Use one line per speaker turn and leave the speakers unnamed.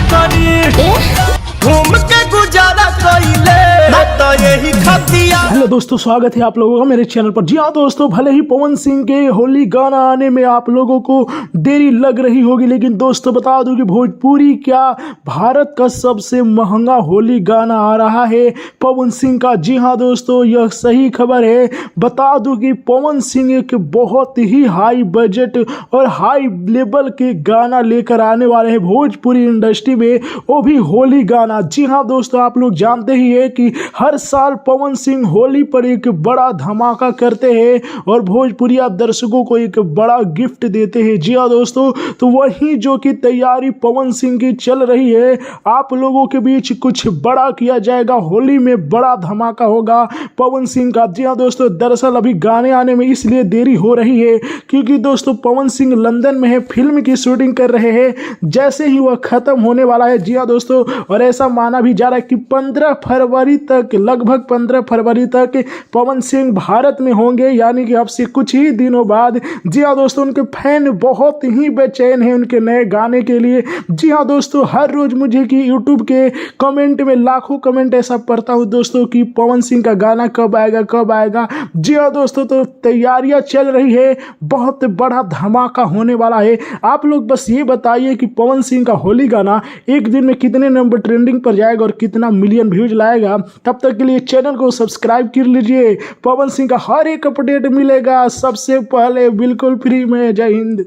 करी घूम के गुजारा कइले तो यही खतिया।
हेलो दोस्तों, स्वागत है आप लोगों का मेरे चैनल पर। जी हाँ दोस्तों, भले ही पवन सिंह के होली गाना आने में आप लोगों को देरी लग रही होगी, लेकिन दोस्तों बता दूं कि भोजपुरी क्या भारत का सबसे महंगा होली गाना आ रहा है पवन सिंह का। जी हाँ दोस्तों, यह सही खबर है। बता दूं कि पवन सिंह एक बहुत ही हाई बजट और हाई लेवल के गाना लेकर आने वाले हैं भोजपुरी इंडस्ट्री में, वो भी होली गाना। जी हाँ दोस्तों, आप लोग जानते ही है कि हर साल पवन सिंह होली पर एक बड़ा धमाका करते हैं और भोजपुरी दर्शकों को एक बड़ा गिफ्ट देते हैं। जी हाँ दोस्तों, तो वही जो कि तैयारी पवन सिंह की चल रही है, आप लोगों के बीच कुछ बड़ा किया जाएगा। होली में बड़ा धमाका होगा पवन सिंह का। जी हाँ दोस्तों, दरअसल अभी गाने आने में इसलिए देरी हो रही है क्योंकि दोस्तों पवन सिंह लंदन में है, फिल्म की शूटिंग कर रहे हैं। जैसे ही वह खत्म होने वाला है, जी हाँ दोस्तों, और ऐसा माना भी जा रहा है कि 15 फरवरी तक, लगभग 15 फरवरी तक पवन सिंह भारत में होंगे, यानी कि अब से कुछ ही दिनों बाद। जी हाँ दोस्तों, उनके फैन बहुत ही बेचैन हैं उनके नए गाने के लिए। जी हाँ दोस्तों, हर रोज मुझे कि यूट्यूब के कमेंट में लाखों कमेंट ऐसा पढ़ता हूँ दोस्तों कि पवन सिंह का गाना कब आएगा कब आएगा। जी हाँ दोस्तों, तो तैयारियां चल रही है, बहुत बड़ा धमाका होने वाला है। आप लोग बस ये बताइए कि पवन सिंह का होली गाना एक दिन में कितने नंबर ट्रेंडिंग पर जाएगा और कितना मिलियन व्यूज लाएगा। तब तक के लिए चैनल को सब्सक्राइब कर लीजिए। पवन सिंह का हर एक अपडेट मिलेगा सबसे पहले, बिल्कुल फ्री में। जय हिंद।